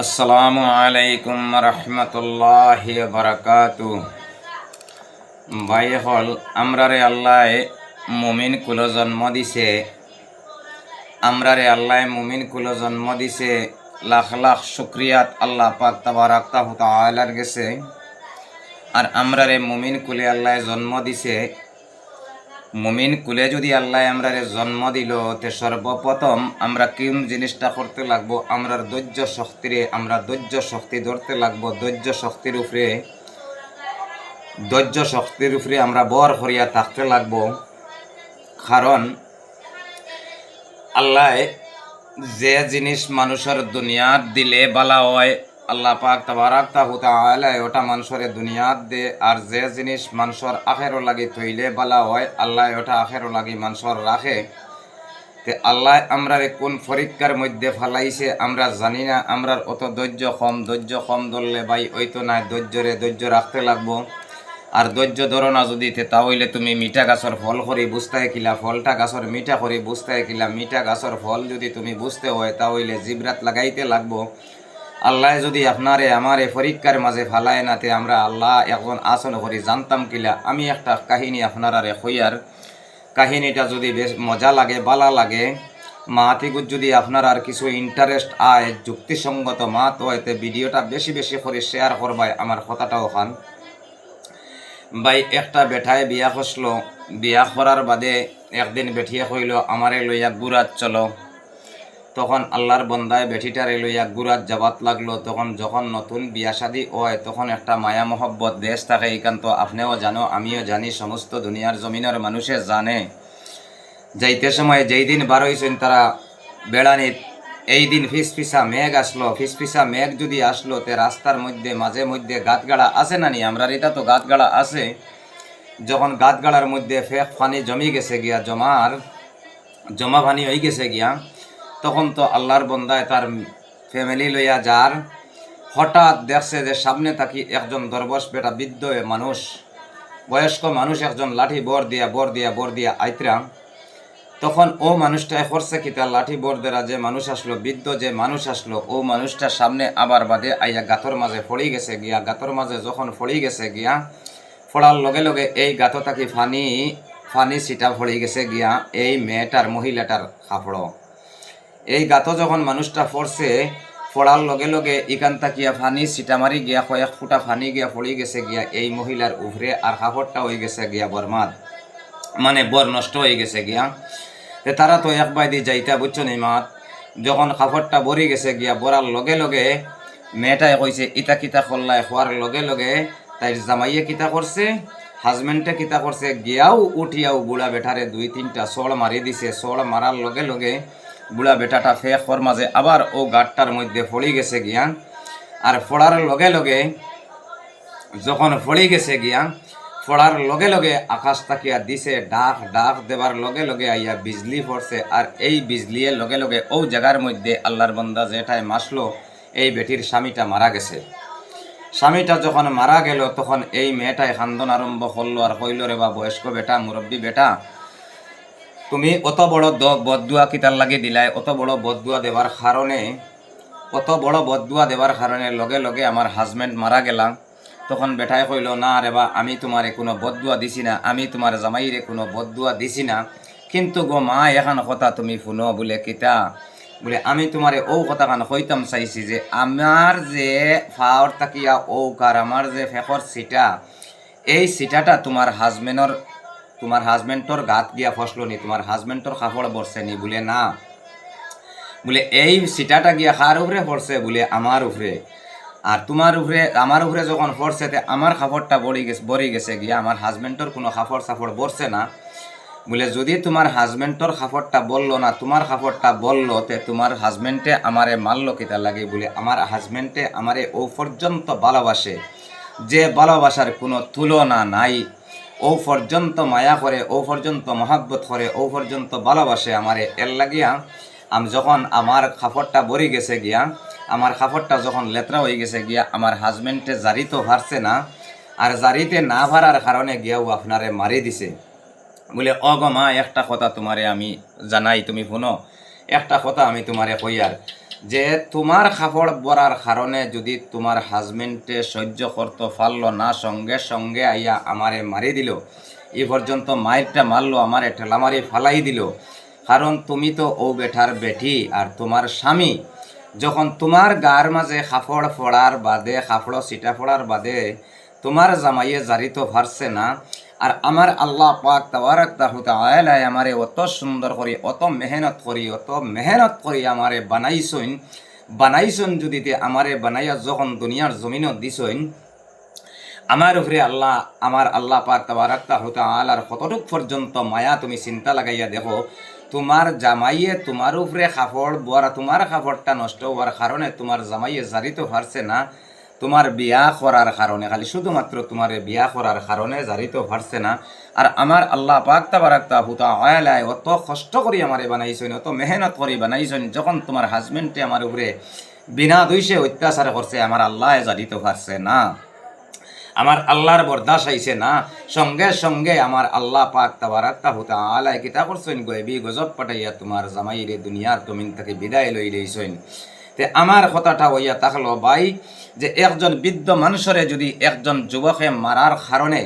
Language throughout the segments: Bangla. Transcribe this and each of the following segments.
আসসালামু আলাইকুম রহমতুল্লাহি বারাকাতু। ভাই হল আমরারে আল্লাহ মুমিন কুলো জন্ম দিছে, আমরারে আল্লাহ মুমিন কুলো জন্ম দিছে। লাখ লাখ শুক্রিয়াত আল্লাহ পাক তাবারাক তাআলার গেছে। আর আমরারে মুমিন কুলে আল্লাহ জন্ম দিছে। মুমিন কুলে যদি আল্লাহ আমরারে জন্ম দিল, তে সর্বপ্রথম আমরা কোন জিনিসটা করতে লাগবো? আমরার ধৈর্য শক্তিরে আমরা ধৈর্য শক্তি ধরতে লাগবো। ধৈর্য শক্তির উপরে আমরা বর করিয়া থাকতে লাগবো। কারণ আল্লাহ যে জিনিস মানুষের দুনিয়াত দিলে বালা হয়, আল্লাহ পাক তাবারাক তাআলা ওটা মানুষের দুনিয়াত দে। আর যে জিনিস মানুষের আখেরও লাগি থইলে বালা হয়, আল্লাহ ওটা আখেরও লাগি মানুষের রাখে। তে আল্লাহ আমরার কোন পরীক্ষার মধ্যে ফালাইছে আমরা জানি না। আমরার অত ধৈর্য কম ধরলে ভাই ওই তো না, ধৈর্য রাখতে লাগবো। আর ধৈর্য ধরো না যদি, তাহলে তুমি মিঠা গাছর ফল করি বুঝতে কিলা, ফলটা গাছর মিঠা করি বুঝতে কিলা। মিঠা গাছর ফল যদি তুমি বুঝতে হয়, তাহলে জিবরাত লাগাইতে লাগবো। আল্লাহ যদি আপনারে আমারে পরীক্ষার মাঝে ফালায় নাতে আমরা আল্লাহ এখন আসন করি জানতাম কিলা। আমি একটা কাহিনী আপনারারে কইয়ার, কাহিনীটা যদি বেশ মজা লাগে বালা লাগে, মাতিগুত যদি আপনার আর কিছু ইন্টারেস্ট আয়, যুক্তিসঙ্গত মাত হয়, তে ভিডিওটা বেশি বেশি করে শেয়ার করবাই। আমার কথাটাও খান ভাই। একটা বেঠায় বিয়া করছিল, বিয়া করার বাদে একদিন বেঠিয়ে কইল আমারে লইয়া গুরাত চলো। তখন আল্লাহর বন্দায় বেঠিটারে লইয়া গুরাত যাবাত লাগলো। তখন যখন নতুন বিয়া শাদী হয়, তখন একটা মায়া মহব্বত দেশ থাকে। এইখান তো আপনিও জানো, আমিও জানি, সমস্ত দুনিয়ার জমিনের মানুষে জানে। যাইতে সময় যেই দিন বার হইছেন তারা বেড়ানিত, এই দিন ফিসফিসা মেঘ আসলো। ফিসফিসা মেঘ যদি আসলো, তে রাস্তার মধ্যে মাঝে মধ্যে গাতগাড়া আছে না নি? আমরা এটা তো গাতগাড়া আছে। যখন গাতগাড়ার মধ্যে ফেক পানি জমি গেছে গিয়া, জমা পানি হয়ে গেছে গিয়া, তখন তো আল্লাহর বন্দায় তার ফ্যামিলি লইয়া যার, হঠাৎ দেখছে যে সামনে থাকি একজন দরবশ বেটা বৃদ্ধ মানুষ, বয়স্ক মানুষ একজন লাঠি বর দিয়া আইতরা। তখন ও মানুষটায় করছে কি, তার লাঠি বরদেরা যে মানুষ আসলো, বৃদ্ধ যে মানুষ আসলো, ও মানুষটার সামনে আবার বাদে আইয়া গাতর মাঝে ফড়ি গেছে গিয়া। গাতর মাঝে যখন ফড়ি গেছে গিয়া, ফড়ার লগে লগে এই গাত থাকি ফানি সিটা ফড়ি গেছে গিয়া এই মেয়েটার, মহিলাটার কাপড়। এই গাত যখন মানুষটা ফড়ছে, ফড়ার লগে লগে ইকান তাকিয়া ফানি সিটা মারি গিয়া কয়েক ফুটা ফানি গিয়া ফড়ি গেছে গিয়া এই মহিলার উপরে। আর কাপড়টা হয়ে গেছে গিয়া বরমাদ, মানে বর নষ্ট হয়ে গেছে গিয়া। তারা তো এক বাইদি যাইতা বুঝছো নি মাত। যখন কাপড়টা বরি গেছে গিয়া, বরার লগে লগে মেয়েটাই কইছে ইতা কিতা করলাই। হওয়ার লগে লগে তাই জামাইয়ে কিতা করছে, হাজবেন্ডে কিতা করছে, গিয়াও উঠিয়াও বুড়া বেটারে 2-3টা সড় মারি দিছে। সড় মারার লগে লগে বুড়া বেটাটা ফেকর মাঝে আবার ও গাটটার মধ্যে ফড়ি গেছে গিয়া। আর ফড়ার লগে লগে যখন ফড়ি গেছে গিয়া, ফড়ার লগে লগে আকাশ তাকিয়া দিছে ডাক দেবার লগে লগে আইয়া বিজলি পড়ছে। আর এই বিজলির লগে লগে ও জায়গার মধ্যে আল্লাহর বান্দা যেটাই মাসলো, এই বেটির স্বামীটা মারা গেছে। স্বামীটা যখন মারা গেল, তখন এই মেয়েটাই খান্দন আরম্ভ করলো আর কইল, রে বা বয়স্ক বেটা, মুরব্বী বেটা, তুমি অত বড় বদুয়া কিতার লাগে দিলাই। অত বড় বদুয়া দেবার কারণে লগে লগে আমার হাজবেন্ড মারা গেলাম। তখন বেটায় কইল, না রে বা, আমি তোমারে কোনো বদুয়া দিছি না, আমি তোমার জামাইরে কোনো বদুয়া দিছি না। কিন্তু গো মা, এখন কথা তুমি শুনো। বলে কিতা? বলে আমি তোমারে ও কথা খান কইতাম চাইছি যে আমার যে ফাওয়ার তাকিয়া কার আমার যে ফেকর সিটা, এই সিটাটা তোমার হাজবেন্ডর গাত গিয়া ফসলো নি? তোমার হাজবেন্ডর কাপড় বসছে নি? বলে না। বলে এই সিটাটা গিয়া কার উপরে পড়ছে? বলে আমার উপরে। আর তোমার উপরে, আমার উপরে যখন পড়ছে, আমার কাপড়টা বড়ি গেছে গিয়া, আমার হাজবেন্ডর কোনো কাপড় সাপড় বসছে না। বলে যদি তোমার হাজবেন্ডর কাপড়টা বললো না, তোমার কাপড়টা বললো, তে তোমার হাজবেন্ডে আমারে মারলো কিতা লাগে? বলে আমার হাজবেন্ডে আমারে ও পর্যন্ত ভালোবাসে, যে ভালোবাসার কোনো তুলনা নাই। ও পর্যন্ত মায়া করে, ও পর্যন্ত মহাব্বত করে, ও পর্যন্ত ভালোবাসে আমারে। এর লাগিয়া আমি যখন আমার কাপড়টা বড়ি গেছে গিয়া, আমার কাপড়টা যখন লেত্রা হয়ে গেছে গিয়া, আমার হাজবেন্ডে জারিতো ভারছে না। আর জারিতে না ভারার কারণে গিয়াও আপনারে মারি দিছে। বলে অগমা, একটা কথা তোমারে আমি জানাই, তুমি শুনো। একটা কথা আমি তোমারে কইয়ার, যে তোমার কাপড় পরার কারণে যদি তোমার হাজবেন্ডে সহ্য করতে পারলো না, সঙ্গে সঙ্গে আইয়া আমারে মারি দিল, এ পর্যন্ত মায়েরটা মারলো, আমারে ঠেলামারি ফালাই দিল। কারণ তুমি তো ও বেঠার বেঠি, আর তোমার স্বামী যখন তোমার গার মাঝে কাপড় পড়ার বাদে, কাপড় ছিটা পড়ার বাদে তোমার জামাইয়ে জারিত পারছে না, আর আমার আল্লাহ পাক তাবারাক তাআলা আমারে অত সুন্দর করি, অত মেহনত করি আমারে বানাইছইন যদি আমারে বানাইয়া যখন দুনিয়ার জমিনত দিছইন, আমার উপরে আমার আল্লাহ পাক তাবারাক তাআলার কতটুক পর্যন্ত মায়া তুমি চিন্তা লাগাইয়া দেখো। তোমার জামাইয়ে তোমার উপরে কাপড় বরা, তোমার কাপড়টা নষ্ট হওয়ার কারণে তোমার জামাইয়ে জারিত পারছে না, তোমার বিয়া করার কারণে, খালি শুধুমাত্র তোমার বিয়া করার কারণে জারিত পারছে না। আর আমার আল্লাহ পাক তাবারাক তাআলা অত কষ্ট করি আমারে বানাইছেন, অত মেহনত করি বানাইছেন, যখন তোমার হাজবেন্ডে আমার উপরে বিনা দোষে অত্যাচার করছে, আমার আল্লাহ জারিত পারছে না, আমার আল্লাহর বরদাস্ত আইছে না, সঙ্গে সঙ্গে আমার আল্লাহ পাক তাবারাক তাআলা কিতা করছেন, গয়বি গজব পাঠাইয়া তোমার জামাইরে দুনিয়ার জমিন থেকে বিদায় লই লইছেন। তে আমার কথাটা হইয়া থাকলো ভাই, যে একজন বৃদ্ধ মানুষরে যদি একজন যুবকে মারার কারণে,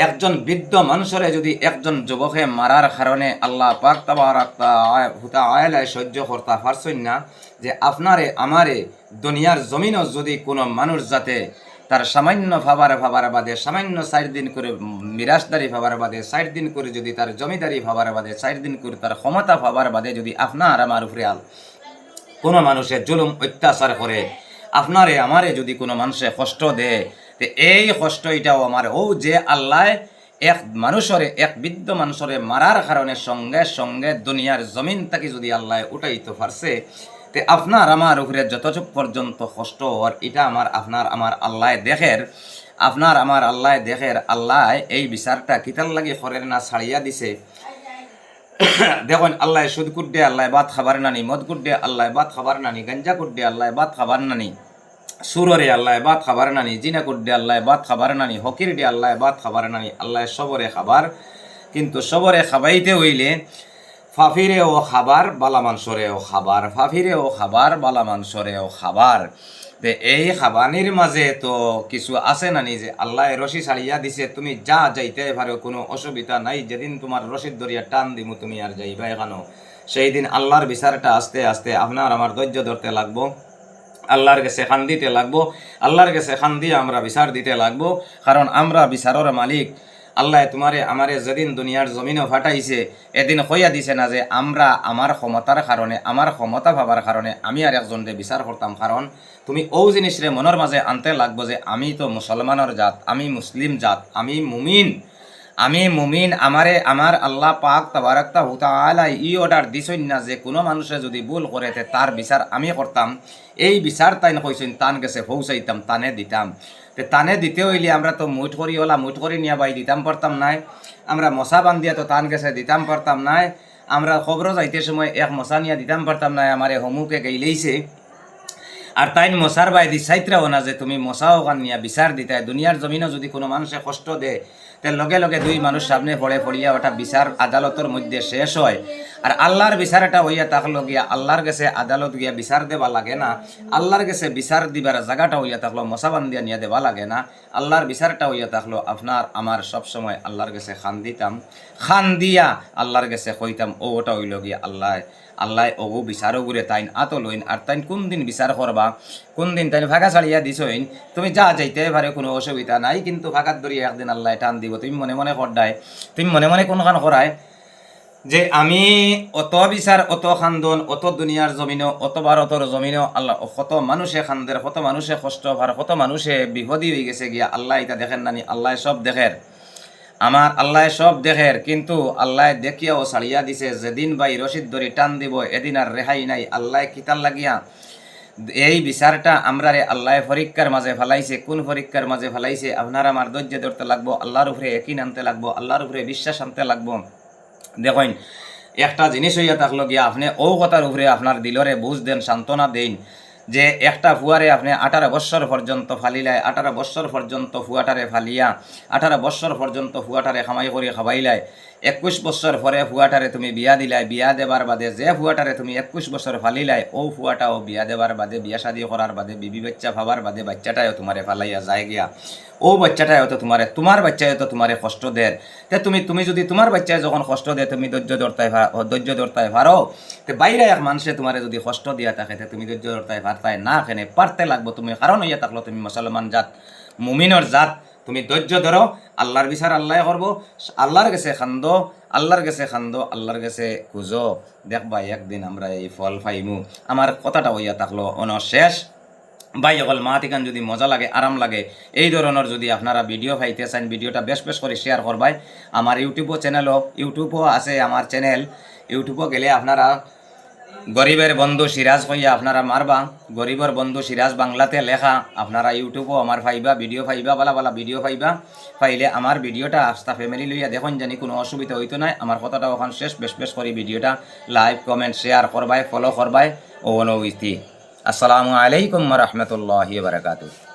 একজন বৃদ্ধ মানুষরে যদি একজন যুবকে মারার কারণে আল্লাহ পাক তাবারাক তাআলা সহ্য করতে পারছেন না, যে আপনারে আমারে দুনিয়ার জমিনও যদি কোনো মানুষ যাতে তার সামান্য ভাবার বাদে, সামান্য 4 দিন করে মিরাজদারি ভাবার বাদে, 4 দিন করে যদি তার জমিদারি ভাবার বাদে, 4 দিন করে তার ক্ষমতা ভাবার বাদে যদি আপনার আমার উপরে কোনো মানুষের জুলুম অত্যাচার করে, আপনারে আমারে যদি কোনো মানুষে কষ্ট দেয়, তো এই কষ্ট এটাও আমার ও যে আল্লাহ এক মানুষরে, এক বৃদ্ধ মানুষরে মারার কারণে সঙ্গে সঙ্গে দুনিয়ার জমিন থেকে যদি আল্লাহ উঠাইতে পারছে, তে আপনার আমার উপরে যতটুক পর্যন্ত কষ্ট হওয়ার, এটা আপনার আমার আল্লাহ দেখের, আপনার আমার আল্লাহ দেখের। আল্লাহ এই বিচারটা কিতার লাগে করেন না, ছাড়িয়া দিছে। দেখুন, আল্লাহ সুদ কুড্ডে আল্লাহ বাদ খাবার নানি, মদ কুড্ডে আল্লাহ বাদ খাবার নানি, গঞ্জা কুড্ডে আল্লাহ বাদ খাবার নানি, সুররে আল্লাহ বাদ খাবার নানি, জিনা কুড্ডে আল্লাহ বাদ খাবার নানি, হকির ডে আল্লাহ বাদ খাবার নানি, আল্লাহ সবরে খাবার। কিন্তু সবরে খাবাইতে হইলে ফাফিরেও খাবার, বালা মাংসরেও খাবার, ফাফিরেও খাবার, বালা মাংসরেও খাবার। তে এই খাবানির মাঝে তো কিছু আছে না, যে আল্লাহ রশি ছাড়িয়া দিছে, তুমি যা যাইতে পারো, কোনো অসুবিধা নাই, যেদিন তোমার রশিদ দরিয়া টান দিমু তুমি আর যাইবা এখানো, সেই দিন আল্লাহর বিচারটা আস্তে আস্তে আপনার আমার ধৈর্য ধরতে লাগবো, আল্লাহর কাছে খান দিতে লাগবো, আল্লাহর কাছে খান দিয়ে আমরা বিচার দিতে লাগবো। কারণ আমরা বিচারের মালিক। আল্লাহ তোমারে আমারে যেদিন দুনিয়ার জমিনও ফাটাইছে, এদিন হইয়া দিছে না যে আমরা আমার ক্ষমতার কারণে, আমার ক্ষমতা ভাবার কারণে আমি আর একজনকে বিচার করতাম। কারণ তুমি ও জিনিসরে মনের মাঝে আনতে লাগবো যে আমি তো মুসলমানের জাত, আমি মুসলিম জাত, আমি মুমিন, আমারে আমার আল্লাহ পাক তাবারাক তাআলা অর্ডার দিছেন না যে কোনো মানুষে যদি ভুল করে তার বিচার আমি করতাম। এই বিচার তাই কইছেন, তান গেছে পৌঁছাইতাম, তানে দিতাম। তানে দিতে হইলে আমরা তো মুঠ করি নিয়া বাই দিতাম পারতাম নাই, আমরা মশা বান্ধিয়া তো তান গেছে দিতাম পারতাম নাই, আমরা খবর যাইতে সময় এক মশা নিয়া দিতাম পারতাম নাই, আমারে হমুকে গেইলেইছে। আর তাই মশার বাইদি চাইত্রাও না যে তুমি মশাও কান নিয়া বিচার দিতে। দুনিয়ার জমিনও যদি কোনো মানুষে কষ্ট দেয়, তার লগে লগে দুই মানুষ সামনে পড়িয়া ওটা বিচার আদালতের মধ্যে শেষ হয়। আর আল্লাহর বিচারটা হইয়া থাকলো গিয়া আল্লাহর কাছে আদালত গিয়া বিচার দেবা লাগে না, আল্লাহর কাছে বিচার দিবার জায়গাটা হইয়া থাকলো মশাবান্দিয়া নিয়ে দেওয়া লাগে না, আল্লাহর বিচারটা হইয়া থাকলো আপনার আমার সবসময় আল্লাহর কাছে খান দিতাম, খান দিয়া আল্লাহর কাছে কইতাম ও ওটা হইল গিয়া আল্লাহ ও বিচারও ঘুরে তাইন আতো লইন। আর তাইন কোন দিন বিচার করবা, কোন দিন তাইন ফাঁকা ছাড়িয়া দিছইন, তুমি যা যাইতে পারে কোনো অসুবিধা নাই, কিন্তু ফাঁকাত ধরিয়া একদিন আল্লাহ টান দিব। তুমি মনে মনে করডায়, তুমি মনে মনে কোনখান করায় যে আমি অত বিচার, অত খান্দন, অত দুনিয়ার জমিনও, অত ভারতের জমিনও আল্লাহ কত মানুষে খান্দের, কত মানুষে কষ্ট ভার, কত মানুষে বিপদী হয়ে গেছে গিয়া আল্লাহ এটা দেখেন নানি? আল্লাহ সব দেখের, আমার আল্লাহ সব দেখের। কিন্তু আল্লাহ দেখিয়াও ছাড়িয়া দিছে, যেদিন বাই রশিদ ধরি টান দিব এদিন আর রেহাই নাই। আল্লাহ কিতাল লাগিয়া এই বিচারটা আমরারে আল্লাহ পরীক্ষার মাঝে ফেলাইছে। কোন পরীক্ষার মাঝে ফেলাইছে? আপনার আমার ধৈর্য ধরতে লাগবো, আল্লাহর উপরে একই আনতে লাগবো, আল্লাহর উপরে বিশ্বাস আনতে লাগবো। দেখেন, একটা জিনিস হইয়া থাকলো গিয়া আপনি ও কথার উপরে আপনার দিলরে বুঝ দেন, সান্ত্বনা দেন যে একটা ফুয়ারে আপনি 18 বৎসর পর্যন্ত ফালিলাই, 18 বৎসর পর্যন্ত ফুয়াটারে ফালিয়া 18 বৎসর পর্যন্ত ফুয়াটারে খামাই করে খাবাইলাই, 21 বছর পরে ফুয়াটারে তুমি বিয়া দিলাই, বিয়া দেবার বাদে যে ফুয়াটারে তুমি 21 বছর ফালিলাই, ও ফুয়াটাও বিয়া দেবার বাদে, বিয়া শাদি করার বাদে, বিবি বাচ্চা ভাবার বাদে বাচ্চাটাও তোমারে ফালাইয়া যায় গিয়া, ও বাচ্চাটাও তো তোমার বাচ্চায় তো তোমারে কষ্ট দেয়। তে তুমি যদি তোমার বাচ্চায় যখন কষ্ট দেয় তুমি ধৈর্য ধরতাই পারো, তে বাইরে এক মানুষে তোমারে যদি কষ্ট দিয়া থাকে তে তুমি ধৈর্য ধরতাই পারতাই না, কেনে পারতে লাগবো তুমি, কারণ হইয়া থাকলো তুমি মুসলমান জাত, মুমিনর জাত, তুমি ধৈর্য ধরো, আল্লাহর বিচার আল্লাহ করবো, আল্লাহর কাছে খান্দো, আল্লাহর কাছে খুঁজো, দেখবা একদিন আমরা এই ফল পাইমু। আমার কথাটা হইয়া থাকলো শেষ। ভাই অকল মাতিকান যদি মজা লাগে, আরাম লাগে, এই ধরনের যদি আপনারা ভিডিও পাইতে চান, ভিডিওটা বেশ করে শেয়ার করবাই। আমার ইউটিউবও আছে আমার চ্যানেল, ইউটিউবও গেলে আপনারা গরিবের বন্ধু সিরাজ কইয়া আপনারা মারবা, গরিবের বন্ধু সিরাজ বাংলাতে লেখা, আপনারা ইউটিউবও আমার পাইবা, ভিডিও পাইবা, বালা ভিডিও পাইবা। পাইলে আমার ভিডিওটা আস্থা ফ্যামিলি লইয়া দেখুন, জানি কোনো অসুবিধা হইতো নাই। আমার কথাটা ওখান শেষ, বেশ করে ভিডিওটা লাইক কমেন্ট শেয়ার করবাই, ফলো করবাই ও অনুভূতি। আসসালামু আলাইকুম ওয়া রাহমাতুল্লাহি ওয়া বারাকাতুহু।